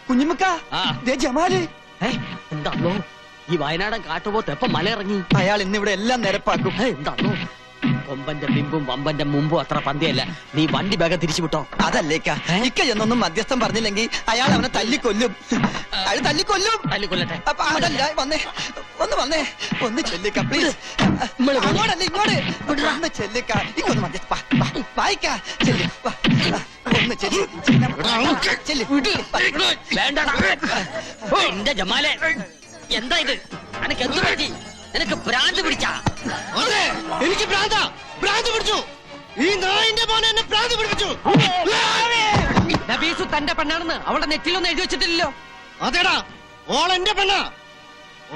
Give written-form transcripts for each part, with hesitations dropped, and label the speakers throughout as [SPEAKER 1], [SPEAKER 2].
[SPEAKER 1] കുഞ്ഞുമ്മക്ക ജമാല്
[SPEAKER 2] എന്താണോ ഈ വയനാടൻ കാട്ടുപോത്ത് എപ്പം മലയിറങ്ങി?
[SPEAKER 1] അയാൾ ഇന്നിവിടെ എല്ലാം നിരപ്പാക്കും.
[SPEAKER 2] എന്താണോ കൊമ്പന്റെ ബിമ്പും വമ്പന്റെ മുമ്പും അത്ര പന്തിയല്ല. നീ വണ്ടി വേഗം തിരിച്ചു വിട്ടോ.
[SPEAKER 1] അതല്ലേക്ക ഇക്ക എന്നൊന്നും മധ്യസ്ഥം പറഞ്ഞില്ലെങ്കിൽ അയാൾ അവനെ തല്ലിക്കൊല്ലും. അയാൾ തല്ലിക്കൊല്ലും.
[SPEAKER 2] തല്ലിക്കൊല്ലട്ടെ.
[SPEAKER 1] അപ്പൊ അതല്ല വന്നേ, ഒന്ന് ഒന്ന് ചെല്ലിക്ക പ്ലീസ്. അങ്ങോട്ടല്ല ഇങ്ങോട്ട് ഒന്ന് ചെല്ലിക്ക. ഇക്കൊന്ന് മധ്യസ്ഥ വായിക്ക ചെല്ലി ഒന്ന് ചെല്ലി.
[SPEAKER 2] വേണ്ടടാ എന്റെ ജമാലെ, എന്താ ഇത്? എനിക്ക് എന്ത് പറ്റി? നിനക്ക് ഭ്രാന്ത് പിടിച്ചാ?
[SPEAKER 3] എനിക്ക് ഭ്രാന്ത് പിടിച്ചു. ഈ നായിന്റെ മോനെ എന്നെ ഭ്രാന്ത് പിടിപ്പിച്ചു.
[SPEAKER 2] നബീസു തന്റെ പെണ്ണാണെന്ന് അവളുടെ നെറ്റിലൊന്നും എഴുതി വെച്ചിട്ടില്ലല്ലോ.
[SPEAKER 3] അതേടാ, ഓൾ എന്റെ പെണ്ണ.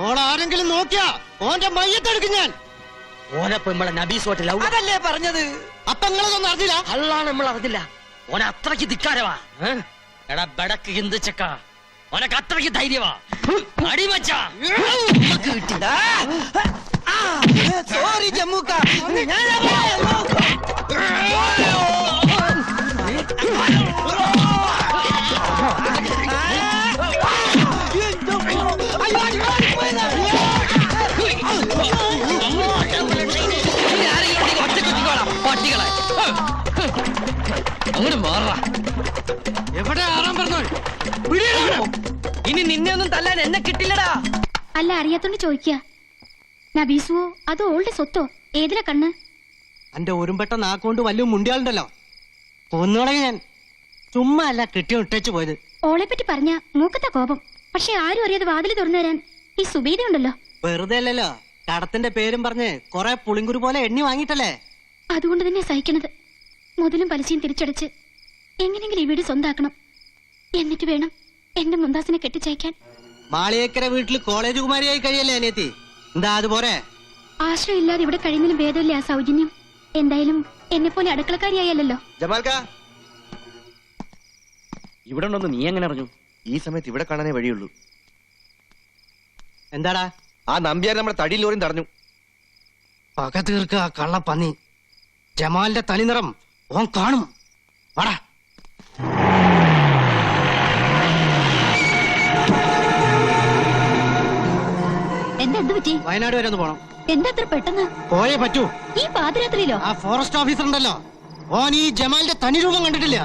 [SPEAKER 3] ഓൾ ആരെങ്കിലും നോക്കിയാ ഓന്റെ മയ്യത്തെടുക്കും ഞാൻ.
[SPEAKER 2] ഓനപ്പൊ നമ്മളെ നബീസോട്ട് ലവ്
[SPEAKER 1] അതല്ലേ പറഞ്ഞത്.
[SPEAKER 3] അപ്പൊ നിങ്ങളതൊന്നും അറിഞ്ഞില്ല?
[SPEAKER 2] അള്ളാണ് നമ്മൾ അറിഞ്ഞില്ല. ഓന അത്രയ്ക്ക് ധിക്കാരവാ. എടാ ബടക്ക് ഹിന്ദിച്ചക്ക, ഓനക്ക് അത്രയ്ക്ക് ധൈര്യവാ. അടിമച്ചാ
[SPEAKER 1] സോറി ജമ്മൂക്ക.
[SPEAKER 2] പട്ടികളെ അങ്ങോട്ട് മാറാ.
[SPEAKER 3] എവിടെ ആറാൻ പറഞ്ഞു?
[SPEAKER 2] ഇനി നിന്നെ ഒന്നും തല്ലാൻ എന്നെ കിട്ടില്ലടാ.
[SPEAKER 4] അല്ല, അറിയാത്തോണ്ട് ചോദിക്കുക. നബീസുവോ അതോ ഓളുടെ സ്വത്തോ? ഏതിലാ കണ്ണ്?
[SPEAKER 3] എന്റെ ഒരുമ്പെട്ട നാക്കൊണ്ട് വലിയ മുണ്ടിയാളുണ്ടല്ലോ, കൊന്നുകളെ ഞാൻ. ചുമ്മാ അല്ല കെട്ടി ഇട്ടേച്ചു പോയത്.
[SPEAKER 4] ഓളെ പറ്റി പറഞ്ഞ മൂക്കത്ത കോപം. പക്ഷെ ആരും അറിയാതെ വാതിൽ തുറന്നു തരാൻ ഈ സുബീദ ഉണ്ടല്ലോ.
[SPEAKER 3] വെറുതെ അല്ലല്ലോ, കടത്തിന്റെ പേരും പറഞ്ഞ് കൊറേ പുളിങ്കുരു പോലെ എണ്ണി വാങ്ങിയിട്ടല്ലേ.
[SPEAKER 4] അതുകൊണ്ട് തന്നെ സഹിക്കണത്. മുതലും പലിശയും തിരിച്ചടച്ച് എങ്ങനെയെങ്കിലും ഈ വീട് സ്വന്താക്കണം. എന്നിട്ട് വേണം എന്റെ മുന്താസിനെ കെട്ടിച്ചയക്കാൻ.
[SPEAKER 3] മാളിയേക്കര വീട്ടിൽ കോളേജ് കുമാരിയായി കഴിയല്ലേ അനിയത്തി? എന്താ അതുപോലെ?
[SPEAKER 4] ആശ്രയം ഇല്ലാതെ ഇവിടെ കഴിയുന്നതിലും ഭേദമില്ല ആ സൗജന്യം. എന്തായാലും എന്നെ പോലെ അടുക്കളക്കാരിയായല്ലോ.
[SPEAKER 1] ജമാൽക്ക,
[SPEAKER 2] ഇവിടെ ഉണ്ടെന്ന് നീ എങ്ങനെ അറിഞ്ഞു?
[SPEAKER 1] ഈ സമയത്ത് ഇവിടെ കാണാനേ വഴിയുള്ളൂ.
[SPEAKER 3] എന്താടാ?
[SPEAKER 1] ആ നമ്പ്യാർ നമ്മുടെ തടി ലോറിയും തടഞ്ഞു.
[SPEAKER 3] പക തീർക്ക കള്ളപ്പന്നി. ജമാലിന്റെ തനിനിറം ഓൻ കാണും. വാടാ.
[SPEAKER 4] എന്ത് പറ്റി?
[SPEAKER 3] വയനാട് വരെ ഒന്ന് പോണം.
[SPEAKER 4] എന്താ അത്ര പെട്ടെന്ന്?
[SPEAKER 3] പോയേ പറ്റൂ.
[SPEAKER 4] ഈ പാതിരാത്രിയിലോ?
[SPEAKER 3] ആ ഫോറസ്റ്റ് ഓഫീസർ ഉണ്ടല്ലോ, ഓൻ ഈ ജമാലിന്റെ തനി രൂപം കണ്ടിട്ടില്ല.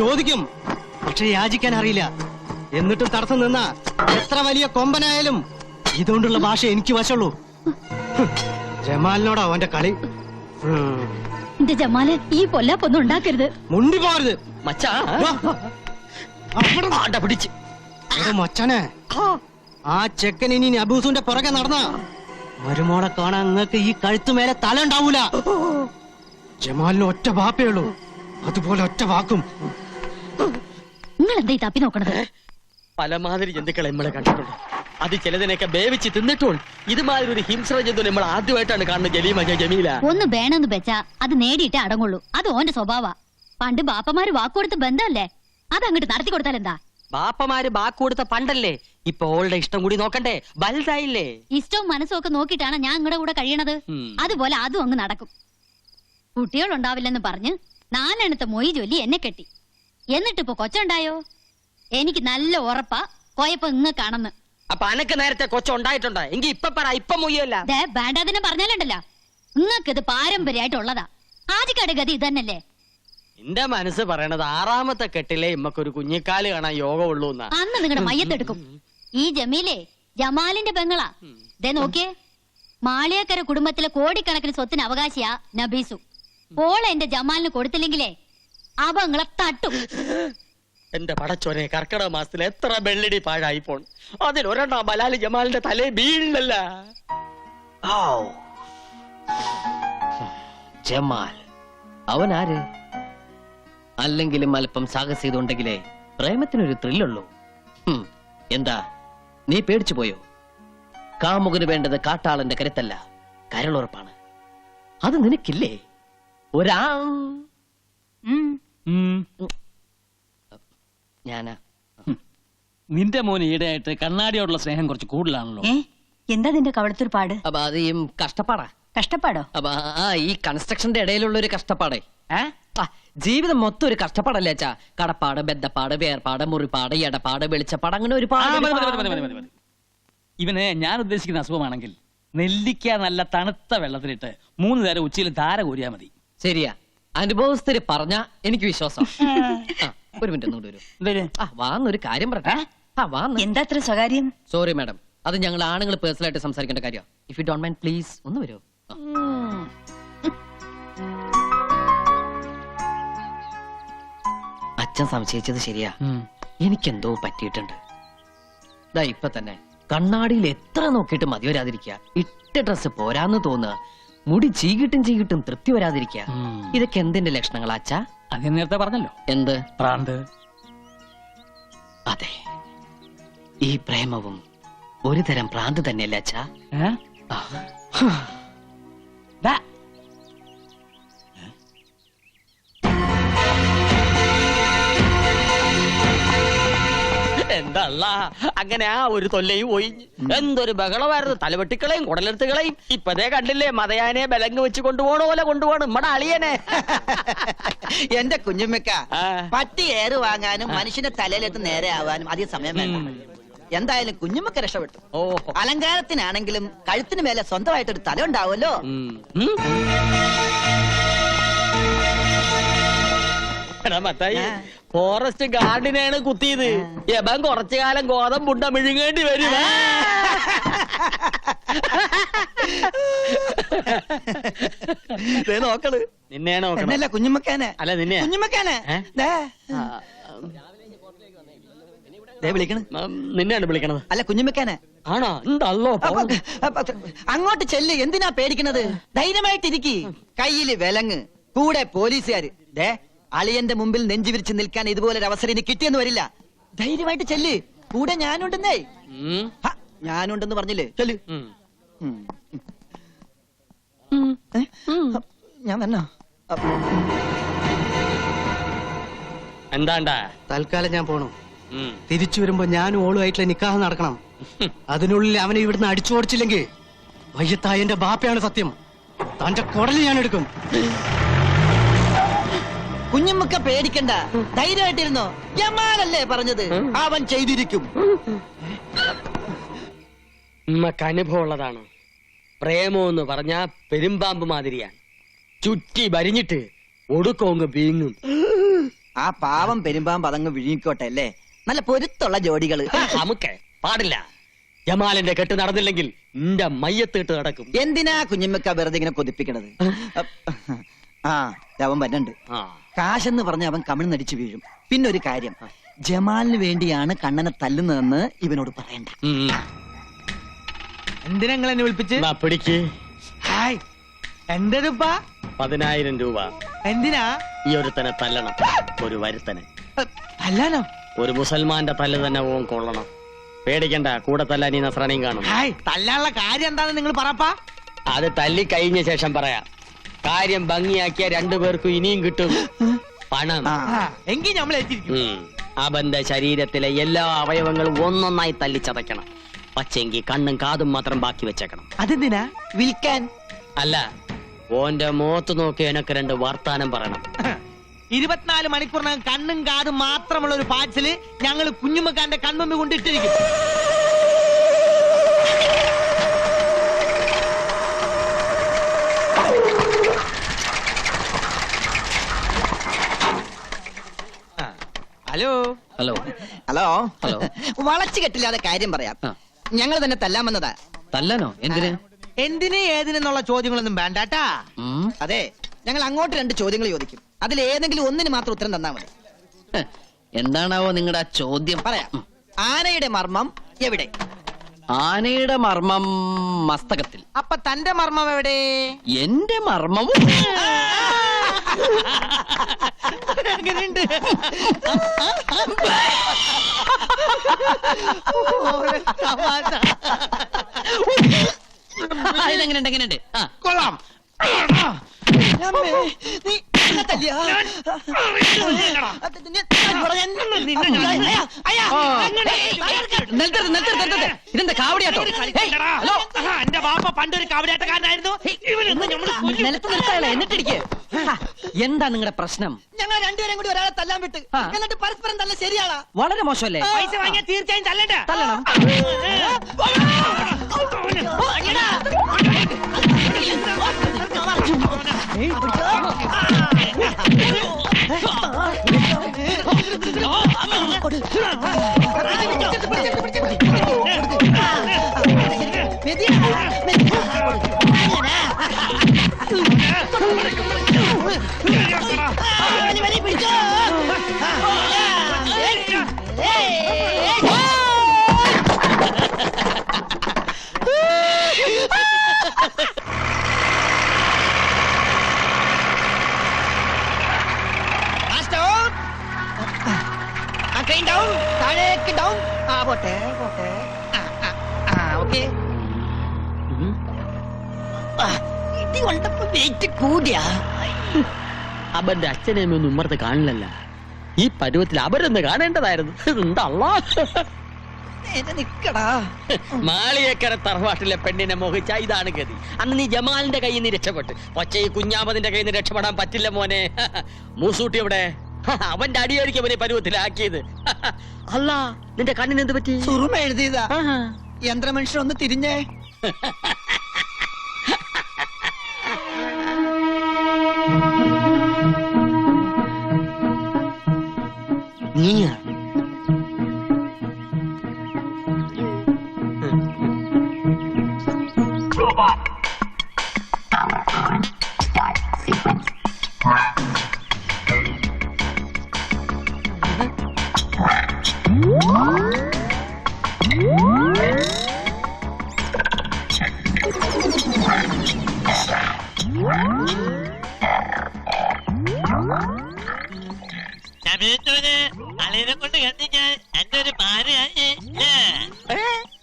[SPEAKER 3] ചോദിക്കും, പക്ഷെ യാചിക്കാൻ അറിയില്ല. എന്നിട്ടും തടസ്സം നിന്ന എത്ര വലിയ കൊമ്പനായാലും ഇതുകൊണ്ടുള്ള ഭാഷ എനിക്ക് വശമുള്ളൂ. ജമാലിനോടാ അവന്റെ കളി.
[SPEAKER 4] എന്റെ ജമാല്, ഈ പൊല്ലാപ്പൊന്നും ഉണ്ടാക്കരുത്.
[SPEAKER 3] മുണ്ടി പോകരുത്
[SPEAKER 2] മച്ചാ. പിടിച്ച്
[SPEAKER 3] മച്ചനെ. ആ ചെക്കൻ ഇനി അബൂസുന്റെ പുറകെ നടന്ന മരുമോളെ കാണാൻ നിങ്ങൾക്ക് ഈ കഴുത്തു മേലെ തല ഉണ്ടാവൂല. ജമാലിന് ഒറ്റ വാപ്പേ ഉള്ളൂ, അതുപോലെ ഒറ്റ വാക്കും.
[SPEAKER 4] നിങ്ങൾ എന്താ ഈ തപ്പി നോക്കണത്?
[SPEAKER 2] പലമാതിരി ജന്തുക്കളെ നമ്മളെ കണ്ടിട്ടുണ്ട്. അത് ചിലതിനൊക്കെ വേവിച്ച് തിന്നിട്ടോൾ. ഇതുമാതിരി ഒരു ഹിംസ്ര ജന്തു നമ്മൾ ആദ്യമായിട്ടാണ് കാണുന്നത്. ജമീല
[SPEAKER 4] ഒന്ന് വേണമെന്ന് വെച്ചാ അത് നേടിയിട്ടേ അടങ്ങുള്ളൂ. അത് ഓന്റെ സ്വഭാവ. പണ്ട് ബാപ്പമാര് വാക്കുകൊടുത്ത് ബന്ധമല്ലേ, അത് അങ്ങോട്ട് നടത്തി കൊടുത്താൽ എന്താ?
[SPEAKER 2] ബാപ്പമാര് ബാക്ക് കൊടുത്ത പണ്ടല്ലേ. ഇപ്പൊ ഓളുടെ ഇഷ്ടം കൂടി നോക്കണ്ടേ? വലുതായില്ലേ.
[SPEAKER 4] ഇഷ്ടവും മനസ്സും ഒക്കെ നോക്കിയിട്ടാണ് ഞാൻ നിങ്ങളുടെ കൂടെ കഴിയണത്. അതുപോലെ അതും അങ്ങ് നടക്കും. കുട്ടികളുണ്ടാവില്ലെന്ന് പറഞ്ഞ് 4 എണ്ണത്തെ മൊയ് ചൊല്ലി എന്നെ കെട്ടി. എന്നിട്ടിപ്പോ കൊച്ചുണ്ടായോ? എനിക്ക് നല്ല ഉറപ്പാ പോയപ്പോ ഇങ്ങക്കാണെന്ന്.
[SPEAKER 2] അപ്പൊ അനക്ക് നേരത്തെ കൊച്ചുണ്ടായിട്ടുണ്ടോ? എങ്കി ഇപ്പൊ പറ, ഇപ്പൊ മൊയ്യല്ല.
[SPEAKER 4] വേണ്ടാതിനെ പറഞ്ഞാലുണ്ടല്ലോ, നിങ്ങൾക്ക് ഇത് പാരമ്പര്യമായിട്ടുള്ളതാ. ആദ്യക്കാട് ഗതി ഇതന്നല്ലേ.
[SPEAKER 2] എന്റെ മനസ്സ് പറയണത് 6ാമത്തെ കെട്ടിലെ ഇമ്മക്കൊരു കുഞ്ഞിക്കാല് കാണാൻ യോഗമുള്ളൂ എന്നാ.
[SPEAKER 4] അന്ന് നിങ്ങളുടെ മയ്യത്തെടുക്കും. ഈ ജമീലെ ജമാലിന്റെ പെങ്ങളാ. ദേ നോക്കിയേ, മാളിയേക്കര കുടുംബത്തിലെ കോടിക്കണക്കിന് സ്വത്തിന് അവകാശിയാ നബീസു. ഓളെ എന്റെ ജമാലിന് കൊടുത്തില്ലെങ്കിലേ അവങ്ങളെ തട്ടും.
[SPEAKER 2] എന്റെ പടച്ചോനെ, കർക്കിടക മാസത്തിൽ എത്ര വെള്ളിടി പാഴായി പോൺ. അതിലൊരെണ്ണം ബലാല് ജമാലിന്റെ തലേ വീഴില്ലല്ല.
[SPEAKER 5] ജമാൽ അവനാര്? അല്ലെങ്കിലും അല്പം സാഹസികതയുണ്ടെങ്കിലേ പ്രേമത്തിനൊരു ത്രില്ലുള്ളൂ. എന്താ നീ പേടിച്ചു പോയോ? കാമുകന് വേണ്ടത് കാട്ടാളന്റെ കരുത്തല്ല, കരളുറപ്പാണ്. അത് നിനക്കില്ലേ? ഞാനാ
[SPEAKER 6] നിന്റെ മോന് ഈടെയായിട്ട് കണ്ണാടിയോടുള്ള സ്നേഹം കുറച്ച് കൂടുതലാണല്ലോ.
[SPEAKER 4] എന്താ നിന്റെ കവളത്തൊരു പാട്?
[SPEAKER 5] അപ്പൊ അത് ഈ കഷ്ടപ്പാടാ.
[SPEAKER 4] കഷ്ടപ്പാടോ?
[SPEAKER 5] അപ്പൊ ഈ കൺസ്ട്രക്ഷന്റെ ഇടയിലുള്ള ഒരു കഷ്ടപ്പാടേ. ജീവിതം മൊത്തം ഒരു കഷ്ടപ്പാടല്ലേ അച്ഛാ. കടപ്പാട്, ബദ്ധപ്പാട്, വേർപാട്, മുറിപ്പാട്, എടപ്പാട്, വെളിച്ചപ്പാട്, അങ്ങനെ
[SPEAKER 6] ആ,
[SPEAKER 5] ഒരുപാട്
[SPEAKER 6] മതി, മതി, മതി, മതി, മതി, മതി. ഇവന് ഞാൻ ഉദ്ദേശിക്കുന്ന അസുഖമാണെങ്കിൽ നെല്ലിക്ക നല്ല തണുത്ത വെള്ളത്തിലിട്ട് 3 നേരം ഉച്ചയിൽ ധാര കോരിയാ മതി.
[SPEAKER 5] ശരിയാ, അനുഭവസ്ഥര് പറഞ്ഞ എനിക്ക് വിശ്വാസം. ഒരു മിനിറ്റ് ഒന്നുകൂടി വരൂ.
[SPEAKER 6] എന്തേലും?
[SPEAKER 5] ആ വാന്നൊരു കാര്യം പറട്ടെ. ആ വാന്ന്.
[SPEAKER 7] എന്താ അത്ര സ്വകാര്യം?
[SPEAKER 5] സോറി മാഡം, അത് ഞങ്ങൾ ആണുങ്ങൾ പേഴ്സണലായിട്ട് സംസാരിക്കേണ്ട കാര്യം. If you don't mind please ഒന്ന് വരൂ. അച്ഛൻ സംശയിച്ചത് ശരിയാ. എനിക്കെന്തോ പറ്റിയിട്ടുണ്ട്. ദാ ഇപ്പൊ തന്നെ കണ്ണാടിയിൽ എത്ര നോക്കിയിട്ട് മതി വരാതിരിക്കുക, ഇട്ട ഡ്രസ് പോരാന്ന് തോന്നുക, മുടി ചീകിട്ടും തൃപ്തി വരാതിരിക്കുക. ഇതൊക്കെ എന്തിന്റെ ലക്ഷണങ്ങളാ അച്ഛാ?
[SPEAKER 6] അത് ഞാൻ നേരത്തെ പറഞ്ഞല്ലോ,
[SPEAKER 5] എന്ത്?
[SPEAKER 6] പ്രാന്ത്.
[SPEAKER 5] അതെ, ഈ പ്രേമവും ഒരു തരം ഭ്രാന്ത് തന്നെയല്ലേ അച്ഛാ?
[SPEAKER 6] ഏ? ദാ.
[SPEAKER 2] എന്തല്ല അങ്ങനെ ആ ഒരു തൊല്ലയും ഒഴിഞ്ഞ് എന്തൊരു ബഹളമായിരുന്നു. തലവെട്ടിക്കളയും കുടലെടുത്തുകളയും. ഇപ്പതേ കണ്ടില്ലേ, മതയാനെ ബലങ്ക് വെച്ച് കൊണ്ടുപോകണ പോലെ കൊണ്ടുപോകണം നമ്മടെ അളിയനെ.
[SPEAKER 1] എന്റെ കുഞ്ഞുമ്മക്ക,
[SPEAKER 2] ആ.
[SPEAKER 1] പട്ടി ഏറ് വാങ്ങാനും മനുഷ്യന്റെ തലയിലെത്ത് നേരെ ആവാനും അധികം സമയം വേണ്ട. എന്തായാലും കുഞ്ഞുമ്മക്ക രക്ഷപ്പെട്ടു.
[SPEAKER 2] ഓ
[SPEAKER 1] അലങ്കാരത്തിനാണെങ്കിലും കഴുത്തിന് മേലെ സ്വന്തമായിട്ടൊരു തല ഉണ്ടാവുമല്ലോ.
[SPEAKER 2] മത്തായി, ഫോറസ്റ്റ് ഗാർഡിനെയാണ് കുത്തിയത്. യബൻ കുറച്ചു കാലം ഗോതമ്പുണ്ട മിഴുങ്ങേണ്ടി വരും.
[SPEAKER 1] നോക്കള്
[SPEAKER 2] നിന്നെയാണ് നോക്കണം.
[SPEAKER 1] എന്നല്ല കുഞ്ഞുമ്മക്കാനെ.
[SPEAKER 2] അല്ല നിന്നെ
[SPEAKER 1] കുഞ്ഞുമ്മക്കാനെ വിളിക്കണ്.
[SPEAKER 2] നിന്നെയാണ് വിളിക്കണത്.
[SPEAKER 1] അല്ല കുഞ്ഞുമ്മക്കാനെ.
[SPEAKER 2] ആണോ? എന്തല്ലോ
[SPEAKER 1] അങ്ങോട്ട് ചെല്ല്, എന്തിനാ പേടിക്കണത്? ധൈര്യമായിട്ടിരിക്കി. കയ്യില് വിലങ്ങ്, കൂടെ പോലീസുകാര്. ദേ, അളിയന്റെ മുമ്പിൽ നെഞ്ചു വിരിച്ച് നിൽക്കാൻ ഇതുപോലൊരു അവസരം ഇനി കിട്ടിയെന്ന് വരില്ല. ധൈര്യമായിട്ട് ചെല്ല്, കൂടെ ഞാനുണ്ടെന്നേ. ഞാനുണ്ടെന്ന് പറഞ്ഞില്ലേ, ചെല്ല്. ഞാൻ വന്നോ?
[SPEAKER 2] എന്താണ്ടാ?
[SPEAKER 3] തൽക്കാലം ഞാൻ പോണു. തിരിച്ചു വരുമ്പോ ഞാനും ഓളുമായിട്ടുള്ള നിക്കാഹ് നടക്കണം. അതിനുള്ളിൽ അവനെ ഇവിടുന്ന് അടിച്ചോടിച്ചില്ലെങ്കിൽ വയ്യത്തായന്റെ ബാപ്പയാണ് സത്യം. തന്റെ കുടല് ഞാൻ എടുക്കും.
[SPEAKER 1] കുഞ്ഞുമ്മക്ക പേടിക്കണ്ട, ധൈര്യമായിട്ടിരുന്നോ. ജമാലല്ലേ പറഞ്ഞത്, അവൻ ചെയ്തിരിക്കും.
[SPEAKER 2] നമുക്ക് അനുഭവം ഉള്ളതാണ്. പ്രേമം എന്ന് പറഞ്ഞാ പെരുമ്പാമ്പ് മാതിരിയാണ്. ചുറ്റി വരിഞ്ഞിട്ട് ഒടുക്കോങ്ങ് വീങ്ങും.
[SPEAKER 1] ആ പാവം പെരുമ്പാമ്പ് അതങ്ങ് വിഴുങ്ങിക്കോട്ടെ അല്ലേ. നല്ല പൊരുത്തുള്ള ജോഡികള്.
[SPEAKER 2] നമുക്ക് പാടില്ല. ജമാലിന്റെ കെട്ട് നടന്നില്ലെങ്കിൽ നിന്റെ മയ്യത്തിട്ട് നടക്കും.
[SPEAKER 1] എന്തിനാ കുഞ്ഞുമ്മക്ക വെറുതെ ഇങ്ങനെ കൊതിപ്പിക്കണത്? ആ അവൻ വരണ്ട്. കാശെന്ന് പറഞ്ഞ അവൻ കമിഴ്ന്നടിച്ചു വീഴും. പിന്നെ ഒരു കാര്യം, ജമാലിന് വേണ്ടിയാണ് കണ്ണനെ തല്ലുന്നതെന്ന് ഇവനോട് പറയണ്ട.
[SPEAKER 3] എന്തിനാ നിങ്ങൾ എന്നെ വിളിപ്പിച്ച്?
[SPEAKER 2] പിടിക്ക്.
[SPEAKER 3] ഹായ്, എന്തിനാ?
[SPEAKER 2] 10,000 രൂപ.
[SPEAKER 3] എന്തിനാ?
[SPEAKER 2] ഈ ഒരുത്തനെ തല്ലണം. ഒരു വരുത്തനെ
[SPEAKER 3] അല്ലാനോ?
[SPEAKER 2] ഒരു മുസൽമാന്റെ തല്ല് തന്നെ ഓൻ കൊള്ളണം. പേടിക്കണ്ട, കൂടെ തല്ലാൻ ഈ നസ്രാണിയും കാണും.
[SPEAKER 3] ഹായ്, തല്ലാനുള്ള കാര്യം എന്താണെന്ന് നിങ്ങൾ പറപ്പാ.
[SPEAKER 2] അത് തല്ലി കഴിഞ്ഞ ശേഷം പറയാം. കാര്യം ഭംഗിയാക്കിയ 2 പേർക്കും ഇനിയും കിട്ടും പണം.
[SPEAKER 3] എങ്കിൽ നമ്മൾ എത്തിയിരിക്കും.
[SPEAKER 2] അവന്റെ ശരീരത്തിലെ എല്ലാ അവയവങ്ങളും ഒന്നൊന്നായി തല്ലിച്ചതയ്ക്കണം. പക്ഷെങ്കി കണ്ണും കാതും മാത്രം ബാക്കി വെച്ചേക്കണം.
[SPEAKER 3] അതെന്തിനാ?
[SPEAKER 1] വിൽക്കാൻ
[SPEAKER 2] അല്ല, ഓന്റെ മുഖത്ത് നോക്കി എനക്ക് 2 വർത്താനം പറയണം.
[SPEAKER 3] 24 മണിക്കൂറിനകം കണ്ണും കാതും മാത്രമുള്ള ഒരു പാഴ്സല് ഞങ്ങൾ കുഞ്ഞുമ്മക്കാന്റെ കൺമുമ്പ് കൊണ്ടിട്ടിരിക്കും. Hello
[SPEAKER 5] hello
[SPEAKER 1] hello
[SPEAKER 5] hello.
[SPEAKER 1] വളച്ചു കെട്ടില്ലാതെ കാര്യം പറയാം. ഞങ്ങൾ തന്നെ തല്ലാമെന്നതാ.
[SPEAKER 5] തല്ലാനോ? എന്തിന്?
[SPEAKER 3] എന്തിന് ഏതിനെന്നുള്ള ചോദ്യങ്ങളൊന്നും വേണ്ടാട്ടാ.
[SPEAKER 1] അതെ, ഞങ്ങൾ അങ്ങോട്ട് 2 ചോദ്യങ്ങൾ ചോദിക്കും. അതിൽ ഏതെങ്കിലും ഒന്നിന് മാത്രം ഉത്തരം തന്നാ മതി.
[SPEAKER 5] എന്താണാവോ നിങ്ങളുടെ ചോദ്യം?
[SPEAKER 1] പറയാം. ആനയുടെ മർമ്മം എവിടെ?
[SPEAKER 5] ആനയുടെ മർമ്മം മസ്തകത്തിൽ.
[SPEAKER 3] അപ്പൊ തന്റെ മർമ്മം എവിടെ?
[SPEAKER 5] എന്റെ മർമ്മവും
[SPEAKER 3] അങ്ങനെയുണ്ട്.
[SPEAKER 5] ഇതെങ്ങനെയുണ്ട്? എങ്ങനെയുണ്ട്?
[SPEAKER 3] കൊള്ളാം.
[SPEAKER 1] നീ എന്നെ തല്ലിയോ?
[SPEAKER 5] ഇതെന്താ കാവടിയാട്ടോ?
[SPEAKER 3] എന്റെ ബാപ്പ പണ്ടൊരു കാവടിയാട്ടക്കാരനായിരുന്നു.
[SPEAKER 5] നിലത്ത് നിർത്താനല്ല, എന്നിട്ടിരിക്കെ. എന്താ നിങ്ങളുടെ പ്രശ്നം?
[SPEAKER 1] ഞങ്ങൾ കൂടി ഒരാളെ തല്ലാൻ വിട്ട് എന്നിട്ട് പരസ്പരം തല്ല ശരിയാളാ?
[SPEAKER 5] വളരെ മോശമല്ലേ?
[SPEAKER 2] പൈസ വാങ്ങിയാൽ തീർച്ചയായും തല്ലണ്ട.
[SPEAKER 5] തല്ലണം.
[SPEAKER 1] താഴേക്ക് ഡൗൺ. പോട്ടെ പോട്ടെ. ഓക്കെ. ഇടി കൊണ്ടപ്പോ വെയിറ്റ് കൂടിയാ.
[SPEAKER 2] അവന്റെ അച്ഛനെയും ഒന്നും ഉമ്മർത്ത് കാണില്ലല്ല. ഈ പരുവത്തിൽ അവരൊന്ന് കാണേണ്ടതായിരുന്നു. എന്താ
[SPEAKER 1] നിക്കടാ.
[SPEAKER 2] മാളിയേക്കര തറവാട്ടിലെ പെണ്ണിനെ മോഹിച്ച ഇതാണ് ഗതി. അന്ന് നീ ജമാലിന്റെ കയ്യിൽ നിന്ന് രക്ഷപ്പെട്ട്, പക്ഷേ ഈ കുഞ്ഞാമതിന്റെ കയ്യിൽ നിന്ന് രക്ഷപ്പെടാൻ പറ്റില്ല മോനെ. മൂസൂട്ടി എവിടെ? അവന്റെ അടിയായിരിക്കും അവനെ പരുവത്തിലാക്കിയത്. അല്ല, നിന്റെ കണ്ണിന് എന്ത് പറ്റി?
[SPEAKER 1] സുറുമ എഴുതിയതാ. യന്ത്രമനുഷ്യൻ ഒന്ന് തിരിഞ്ഞേ.
[SPEAKER 2] നീയാ?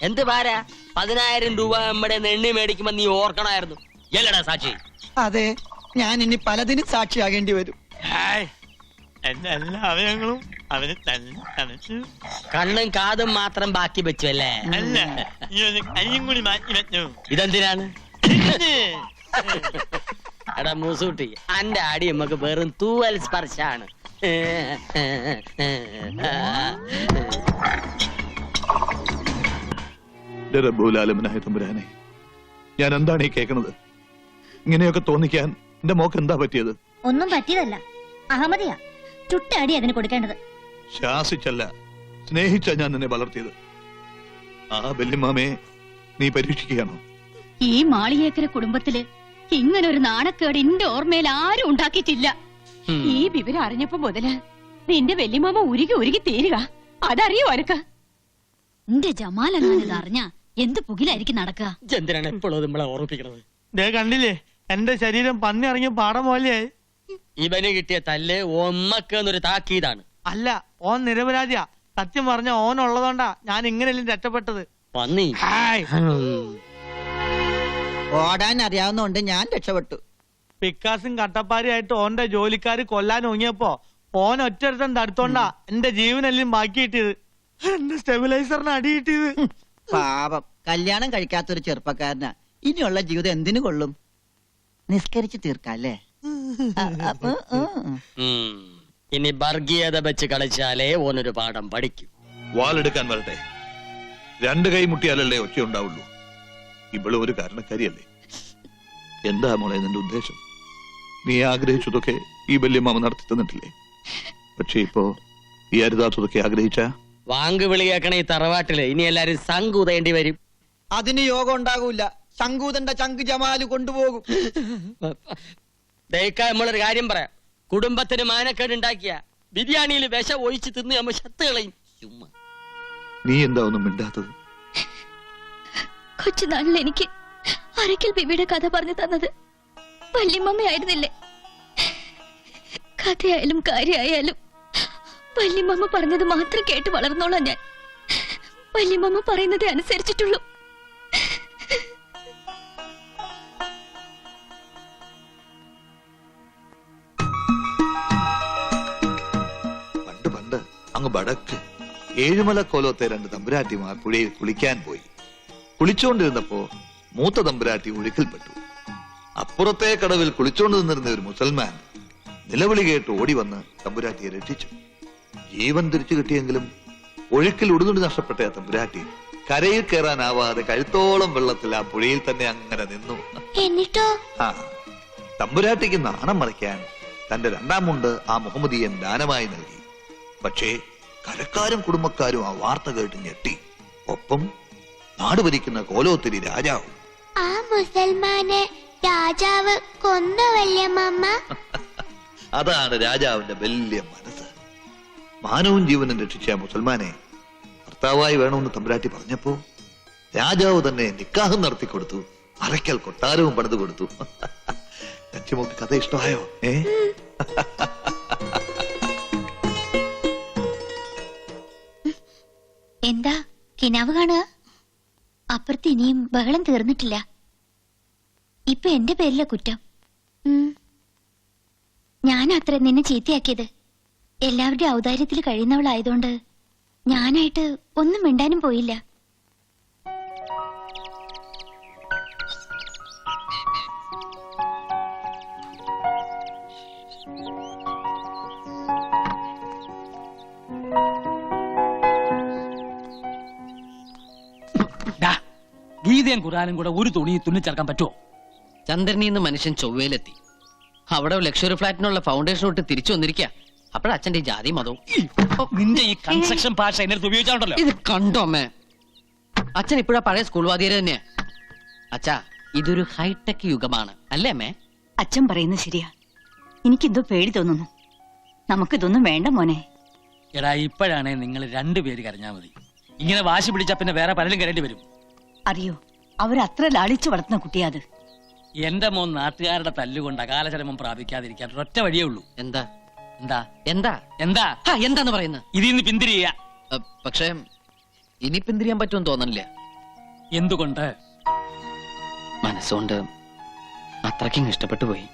[SPEAKER 2] എന്ത് ഭാര? 10,000 രൂപ നമ്മുടെ എണ്ണി മേടിക്കുമ്പോ നീ ഓർക്കണായിരുന്നു. എല്ലടാ സാക്ഷി?
[SPEAKER 1] അതെ, ഞാൻ ഇനി പലതിനും സാക്ഷിയാകേണ്ടി വരും.
[SPEAKER 7] എന്റെ എല്ലാ അവയവങ്ങളും അവന് തന്നെ തണച്ചു.
[SPEAKER 2] കണ്ണും കാതും മാത്രം ബാക്കി വെച്ചു അല്ലേ?
[SPEAKER 7] അല്ല, ഈ ഒരു കയ്യും കൂടി മാറ്റി വെച്ചു.
[SPEAKER 2] ഇതെന്തിനാണ്? എടാ മൂസൂട്ടി, അന്റെ അടി നമുക്ക് വെറും തൂവൽ സ്പർശാണ്.
[SPEAKER 8] റബ്ബുലാലമനായ തമ്പുരാനെ, ഞാൻ എന്താണ് ഈ കേൾക്കുന്നത്? ഇങ്ങനെയൊക്കെ തോന്നിക്കാൻ എന്റെ മോക്ക് എന്താ പറ്റിയത്?
[SPEAKER 4] ഒന്നും പറ്റിയതല്ല, അഹമ്മദിയാ. ചുട്ടടി അതിന് കൊടുക്കേണ്ടത്.
[SPEAKER 8] ശാസിച്ചല്ല, സ്നേഹിച്ച ഞാൻ നിന്നെ വളർത്തിയത്. ആ വല്യമ്മാമയെ നീ പരീക്ഷിക്കുകയാണോ?
[SPEAKER 4] ഈ മാളിയേക്കര കുടുംബത്തില് ഇങ്ങനെ ഒരു നാണക്കേട് എന്റെ ഓർമ്മയിൽ ആരും ഉണ്ടാക്കിയിട്ടില്ല. ഈ വിവരം അറിഞ്ഞപ്പോ മുതല് നിന്റെ വല്യമാമ ഉരുകി തീരുക. അതറിയോ അനക്ക്? എന്റെ ജമാൽ എന്നത് അറിഞ്ഞ എന്ത് പുകിലായിരിക്കും നടക്കുക?
[SPEAKER 2] എന്തിനാണ് എപ്പോഴും നമ്മളെ ഓർമ്മിപ്പിക്കണത്?
[SPEAKER 7] ദേ കണ്ടില്ലേ, എന്റെ ശരീരം പന്നി ഇറങ്ങിയ പാടം പോലെയായി.
[SPEAKER 2] ഇവന് കിട്ടിയ തല്ല് ഒമ്മക്കെന്നൊരു താക്കീതാണ്.
[SPEAKER 7] അല്ല, ഓൻ നിരപരാധിയാ. സത്യം പറഞ്ഞ ഓൻ ഉള്ളതുകൊണ്ടാ ഞാൻ ഇങ്ങനെയല്ലേ രക്ഷപ്പെട്ടത്.
[SPEAKER 2] പന്നി.
[SPEAKER 1] ഓടാൻ അറിയാവുന്നോണ്ട് ഞാൻ രക്ഷപ്പെട്ടു.
[SPEAKER 7] പിക്കാസും കട്ടപ്പാരിയായിട്ട് ഓന്റെ ജോലിക്കാര് കൊല്ലാൻ ഒങ്ങിയപ്പോ ഓൻ ഒറ്റൊരുത്തൻ തടുത്തോണ്ടാ എന്റെ ജീവനെല്ലാം ബാക്കി കിട്ടിയത്. എന്റെ സ്റ്റെബിലൈസറിന് അടി കിട്ടിയത്.
[SPEAKER 1] പാപം, കല്യാണം കഴിക്കാത്തൊരു ചെറുപ്പക്കാരനാ. ഇനിയുള്ള ജീവിതം എന്തിനു കൊള്ളും? നിസ്കരിച്ച് തീർക്കല്ലേ?
[SPEAKER 2] ഇനി വർഗീയത വെച്ച് കളിച്ചാലേ ഓനൊരു പാഠം പഠിക്കും.
[SPEAKER 8] വാളെടുക്കാൻ വരട്ടെ. 2 കൈ മുട്ടിയാലല്ലേ ഒച്ച ഉണ്ടാവുള്ളൂ. ഇവള് ഒരു കാരണക്കാരിയല്ലേ? എന്താ മോളെ നിന്റെ ഉദ്ദേശം? നീ ആഗ്രഹിച്ചതൊക്കെ ഈ വല്യമ്മാമ നടത്തി തന്നിട്ടില്ലേ? പക്ഷെ ഇപ്പോ ഈ അരുതാത്തതൊക്കെ ആഗ്രഹിച്ച
[SPEAKER 2] വാങ്ക് വിളിയേക്കണ ഈ തറവാട്ടില് ഇനി എല്ലാരും സംകൂതേണ്ടി വരും.
[SPEAKER 1] അതിന് യോഗം ഉണ്ടാകൂല. ശങ്കൂതന്റെ ചങ്ക് ജമാല് കൊണ്ടുപോകും.
[SPEAKER 2] ദയക്കാ നമ്മളൊരു കാര്യം പറയാം. കുടുംബത്തിന് മാനക്കേട് ഉണ്ടാക്കിയ ബിരിയാണിയിൽ വിഷം ഒഴിച്ച് തിന്ന് നമ്മ ശത്തുകളയും. ചുമ്മാ
[SPEAKER 8] നീ എന്താ ഒന്നും മിണ്ടാത്തത്?
[SPEAKER 4] കൊച്ചുനാളിൽ എനിക്ക് അരക്കൽ ബിബിയുടെ കഥ പറഞ്ഞു തന്നത് വല്യമ്മയായിരുന്നില്ലേ? കഥയായാലും കാര്യമായാലും വല്യമ്മ പറഞ്ഞത് മാത്രം കേട്ട് വളർന്നോളാം ഞാൻ. വല്യമ്മ പറയുന്നതേ അനുസരിച്ചിട്ടുള്ളൂ.
[SPEAKER 8] പണ്ട് അങ്ങ് വടക്ക് ഏഴുമല കോലത്തെ 2 തമ്പുരാട്ടിമാർ പുഴയിൽ കുളിക്കാൻ പോയി. കുളിച്ചോണ്ടിരുന്നപ്പോ മൂത്ത തമ്പുരാട്ടി ഒഴുക്കിൽപ്പെട്ടു. അപ്പുറത്തെ കടവിൽ കുളിച്ചോണ്ട് നിന്നിരുന്ന ഒരു മുസൽമാൻ നിലവിളി കേട്ട് ഓടി വന്ന് തമ്പുരാട്ടിയെ രക്ഷിച്ചു. ജീവൻ തിരിച്ചു കിട്ടിയെങ്കിലും ഒഴുക്കിൽ ഉടുതുണി നഷ്ടപ്പെട്ട ആ തമ്പുരാട്ടി കരയിൽ കയറാനാവാതെ കഴുത്തോളം വെള്ളത്തിൽ ആ പുഴയിൽ തന്നെ അങ്ങനെ നിന്നു.
[SPEAKER 9] എന്നിട്ടോ
[SPEAKER 8] ആ തമ്പുരാട്ടിക്ക് നാണം മറയ്ക്കാൻ തന്റെ രണ്ടാം മുണ്ട് ആ മുഹമ്മദിയൻ ദാനമായി നൽകി. പക്ഷേ കരക്കാരും കുടുംബക്കാരും ആ വാർത്ത കേട്ട് ഞെട്ടി. ഒപ്പം നാട് ഭരിക്കുന്ന കോലോത്തിരി രാജാവും.
[SPEAKER 9] ആ മുസൽമാനെ രാജാവ് കൊന്നു വല്യമ്മ.
[SPEAKER 8] അതാണ് രാജാവിന്റെ വലിയ മനസ്സ്. മാനവും ജീവനും രക്ഷിച്ച മുസൽമാനെ ഭർത്താവായി വേണമെന്ന് തമ്പുരാട്ടി പറഞ്ഞപ്പോ രാജാവ് തന്നെ നിക്കാഹം നടത്തി കൊടുത്തു. അറയ്ക്കൽ കൊട്ടാരവും പണിതു കൊടുത്തു. നച്ചിമോക്ക് കഥ ഇഷ്ടമായോ?
[SPEAKER 4] എന്താ കിനാവ് കാണുക? അപ്പുറത്ത് ഇനിയും ബഹളം തീർന്നിട്ടില്ല. ഇപ്പൊ എന്റെ പേരിലെ കുറ്റം. ഞാനത്ര നിന്നെ ചീത്തയാക്കിയത്. എല്ലാവരുടെ ഔദാര്യത്തിൽ കഴിയുന്നവളായതുകൊണ്ട് ഞാനായിട്ട് ഒന്നും മിണ്ടാനും പോയില്ല.
[SPEAKER 6] ഗീതയും ഖുറാനും കൂടെ ഒരു തുണി തുന്നിച്ചേർക്കാൻ പറ്റുമോ?
[SPEAKER 5] ചന്ദ്രനിന്ന് മനുഷ്യൻ ചൊവ്വയിലെത്തി. അവിടെ ലക്ഷറി ഫ്ലാറ്റിനുള്ള ഫൗണ്ടേഷൻ ഇട്ട് തിരിച്ചു വന്നിരിക്കുക. അപ്പോഴച്ഛന്റെ ഈ ജാതി മതവും.
[SPEAKER 6] നിന്റെ ഈ കൺസ്ട്രക്ഷൻ ഭാഷ എന്നെ ഉപയോഗിച്ചാണല്ലോ.
[SPEAKER 5] ഇത് കണ്ടോ അമ്മേ? അച്ഛൻ ഇപ്പോഴാ പഴയ സ്കൂൾ വാദിയര് തന്നെയാ. അച്ഛാ, ഇതൊരു ഹൈടെക് യുഗമാണ് അല്ലേ അമ്മേ?
[SPEAKER 10] അച്ഛൻ പറയുന്നത് ശരിയാ. എനിക്കെന്തോ പേടി തോന്നുന്നു. നമുക്കിതൊന്നും വേണ്ട മോനെ.
[SPEAKER 6] എടാ, ഇപ്പോഴാണേ നിങ്ങൾ രണ്ടുപേര് കരഞ്ഞാ മതി. ഇങ്ങനെ വാശി പിടിച്ചാ പിന്നെ വേറെ പലരും കരേണ്ടി വരും.
[SPEAKER 10] അറിയോ, അവരത്ര ലാളിച്ചു വളർത്തുന്ന കുട്ടിയാ അത്.
[SPEAKER 6] എന്റെ മോൻ നാട്ടുകാരുടെ തല്ലുകൊണ്ട് അകാലചരമം പ്രാപിക്കാതിരിക്കാൻ ഒറ്റ വഴിയേ ഉള്ളൂ.
[SPEAKER 5] എന്താ
[SPEAKER 6] എന്താ
[SPEAKER 5] എന്താ
[SPEAKER 6] എന്താ
[SPEAKER 5] എന്താന്ന് പറയുന്നത്?
[SPEAKER 6] ഇതിന്ന് പിന്തിരിയ.
[SPEAKER 5] പക്ഷേ ഇനി പിന്തിരിയാൻ പറ്റുമെന്ന് തോന്നണില്ല.
[SPEAKER 6] എന്തുകൊണ്ട്?
[SPEAKER 5] മനസ്സുകൊണ്ട് അത്രയ്ക്കും ഇഷ്ടപ്പെട്ടു പോയി.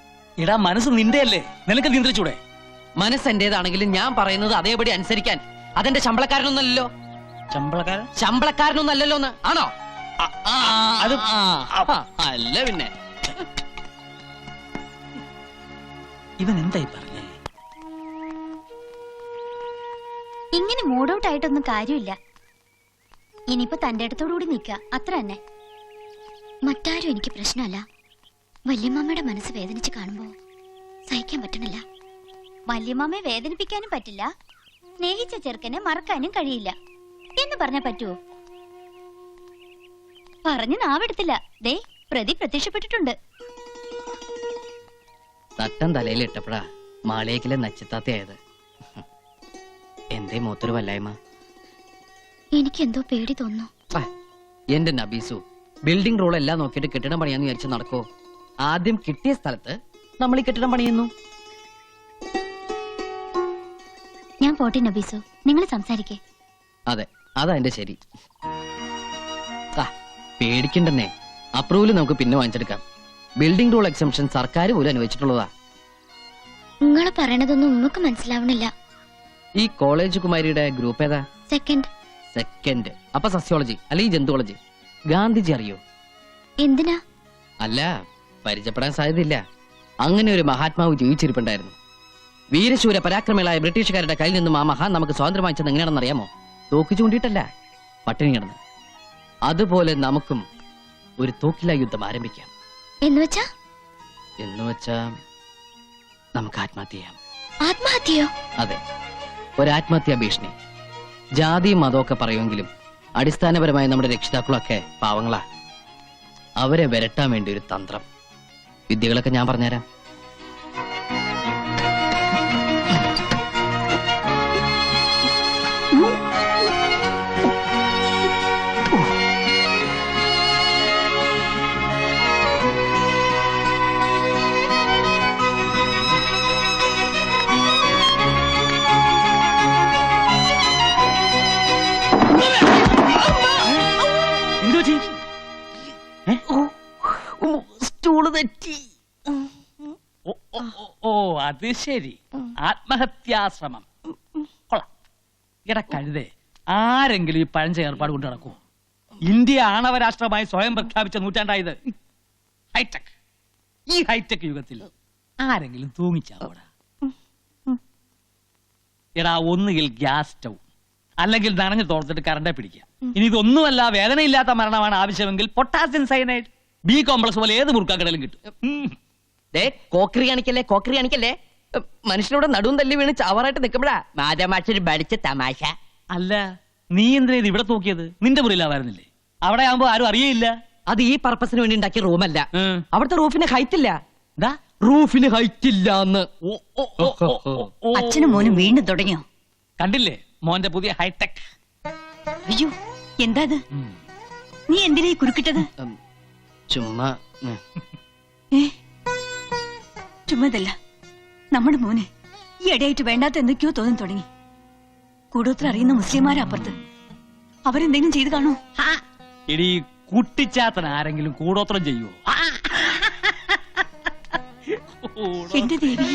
[SPEAKER 6] എടാ, മനസ്സ് നിന്റെയല്ലേ, നിനക്ക് നിയന്ത്രിച്ചൂടെ?
[SPEAKER 5] മനസ്സ് എന്റേതാണെങ്കിലും ഞാൻ പറയുന്നത് അതേപടി അനുസരിക്കാൻ അതെന്റെ ശമ്പളക്കാരനൊന്നല്ലോ. ശമ്പളക്കാരനൊന്നല്ലോ എന്ന് ആണോ?
[SPEAKER 6] അത്
[SPEAKER 5] അല്ല പിന്നെ.
[SPEAKER 6] ഇവൻ എന്തായി പറഞ്ഞേ?
[SPEAKER 4] ഇങ്ങനെ മൂഡ് ഔട്ട് ആയിട്ടൊന്നും കാര്യമില്ല. ഇനിയിപ്പോ തന്റെ അടുത്തോടുകൂടി നിക്ക, അത്ര തന്നെ. മറ്റാരും എനിക്ക് പ്രശ്നമല്ല. വല്യമ്മയുടെ മനസ്സ് വേദനിച്ച് കാണുമ്പോ സഹിക്കാൻ പറ്റണില്ല. വല്യമ്മയെ വേദനിപ്പിക്കാനും പറ്റില്ല, സ്നേഹിച്ച ചെറുക്കനെ മറക്കാനും കഴിയില്ല എന്ന് പറഞ്ഞാ പറ്റുവോ? പറഞ്ഞു നാവെടുത്തില്ല. ദേ, പ്രതി പ്രത്യക്ഷപ്പെട്ടിട്ടുണ്ട്.
[SPEAKER 5] തട്ടം തലയിൽ ഇട്ടപ്പോഴാ മാളിയേക്കിലെ നച്ചിത്താത്തയായത്. എന്തേ മൂത്തൊരു വല്ലായ്മ?
[SPEAKER 4] എനിക്കെന്തോ പേടി തോന്നുന്നു.
[SPEAKER 5] എന്റെ നബീസു, ബിൽഡിംഗ് റോൾ എല്ലാം നോക്കിയിട്ട് കെട്ടിടം പണിയാന്ന് വിചാരിച്ചു നടക്കോ? ആദ്യം കിട്ടിയ സ്ഥലത്ത് നമ്മൾ ഈ കെട്ടിടം പണിയുന്നു.
[SPEAKER 4] ഞാൻ പോട്ടെ നബീസു, നിങ്ങൾ സംസാരിക്കേ.
[SPEAKER 5] അതെ, അതാ എന്റെ ശരി. പേടിക്കണ്ടെന്നേ, അപ്രൂവൽ നമുക്ക് പിന്നെ വാങ്ങിച്ചെടുക്കാം. ബിൽഡിംഗ് റൂൾ എക്സംഷൻ സർക്കാർ പോലും അനുവദിച്ചിട്ടുള്ളതാ.
[SPEAKER 9] നിങ്ങൾ പറയണതൊന്നും നമുക്ക് മനസ്സിലാവണില്ല.
[SPEAKER 5] ഈ കോളേജ് കുമാരിയുടെ ഗ്രൂപ്പ് ഏതാ?
[SPEAKER 9] സെക്കൻഡ്.
[SPEAKER 5] അപ്പൊ സസ്യോളജി അല്ലെങ്കിൽ ജന്തുവോളജി. ഗാന്ധിജി അറിയോ?
[SPEAKER 9] എന്തിനാ?
[SPEAKER 5] അല്ല, പരിചയപ്പെടാൻ സാധ്യതയില്ല. അങ്ങനെ ഒരു മഹാത്മാവ് ജീവിച്ചിരിപ്പുണ്ടായിരുന്നു. വീരശൂര പരാക്രമികളായ ബ്രിട്ടീഷുകാരുടെ കയ്യിൽ നിന്നും ആ മഹാൻ നമുക്ക് സ്വാതന്ത്ര്യം വാങ്ങിച്ചത് എങ്ങനെയാണെന്ന് അറിയാമോ? തോക്ക് ചൂണ്ടിയിട്ടല്ല, പട്ടിണി കിടന്ന്. അതുപോലെ നമുക്കും ഒരു തോക്കില യുദ്ധം ആരംഭിക്കാം. എന്നുവെച്ചാ നമുക്ക് ആത്മഹത്യ ചെയ്യാം.
[SPEAKER 9] ആത്മഹത്യയോ?
[SPEAKER 5] അതെ, ഒരാത്മഹത്യാ ഭീഷണി. ജാതി മതമൊക്കെ പറയുമെങ്കിലും അടിസ്ഥാനപരമായി നമ്മുടെ രക്ഷിതാക്കളൊക്കെ പാവങ്ങളാ. അവരെ വരട്ടാൻ വേണ്ടി ഒരു തന്ത്രം. വിദ്യകളൊക്കെ ഞാൻ പറഞ്ഞുതരാം.
[SPEAKER 6] സ്റ്റൂള് തെറ്റി. ഓ, അത് ശരി. ആത്മഹത്യാശ്രമം കൊള്ളാം. എടാ കഴുതേ, ആരെങ്കിലും ഈ പഴഞ്ച ഏർപ്പാട് കൊണ്ട് നടക്കുമോ? ഇന്ത്യ ആണവരാഷ്ട്രമായി സ്വയം പ്രഖ്യാപിച്ച നൂറ്റാണ്ടായത്. ഹൈടെക്. ഈ ഹൈടെക് യുഗത്തിൽ ആരെങ്കിലും തൂങ്ങിച്ചാവൂടാ? എടാ ഒന്നുകിൽ ഗ്യാസ് സ്റ്റൗ അല്ലെങ്കിൽ നനഞ്ഞു തോർത്തിട്ട് കറണ്ടെ പിടിക്കുക. ഇനി ഇതൊന്നുമല്ല വേദനയില്ലാത്ത മരണമാണ് ആവശ്യമെങ്കിൽ പൊട്ടാസ്യം സയനൈഡ് ബി കോംപ്ലക്സ് പോലെ ഏത് മുറുക്കാക്കടലും കിട്ടും.
[SPEAKER 5] ദേ കോക്കറി കാണിക്കല്ലേ മനുഷ്യനോട് നടുവും തല്ലി വീണ് ചാവറായിട്ട് നിൽക്കുമ്പോഴാ മാതാമാഷൊരു പഠിച്ച തമാശ.
[SPEAKER 6] അല്ല നീ എന്തിനാ ഇത് ഇവിടെ നോക്കിയത്? നിന്റെ മുറിയിലാവായിരുന്നില്ലേ? അവിടെ ആവുമ്പോ ആരും അറിയില്ല.
[SPEAKER 5] അത് ഈ പർപ്പസിന് വേണ്ടി ഉണ്ടാക്കിയ റൂമല്ല.
[SPEAKER 6] ഉം.
[SPEAKER 5] അവിടുത്തെ റൂഫിന് ഹൈറ്റ് ഇല്ല.
[SPEAKER 6] ദാ,
[SPEAKER 5] റൂഫിന് ഹൈറ്റ് ഇല്ലാന്ന്.
[SPEAKER 6] ഓ, ഓ, ഓ, ഓ, ഓ, ഓ.
[SPEAKER 10] അച്ഛനും മോനും വീണ്ടും തുടങ്ങിയോ?
[SPEAKER 6] കണ്ടില്ലേ മോന്റെ പുതിയ ഹൈടെക്?
[SPEAKER 10] അയ്യോ എന്താ ഇത്? നീ എന്തിനാ ഈ കുരുക്കിട്ടത്?
[SPEAKER 5] ചുമ്മാ
[SPEAKER 10] ഏ ചുമ്മാതല്ല, നമ്മുടെ മോന് ഈ ഇടയായിട്ട് വേണ്ടാത്ത എന്തൊക്കെയോ തോന്നി തുടങ്ങി. കൂടോത്ര അറിയുന്ന മുസ്ലിംമാരാ അപ്പുറത്ത്. അവരെന്തെങ്കിലും ചെയ്ത് കാണോ?
[SPEAKER 6] ഇടി കുട്ടിച്ചാത്തൻ ആരെങ്കിലും കൂടോത്രം ചെയ്യുവോ?
[SPEAKER 10] എന്റെ ദേവി,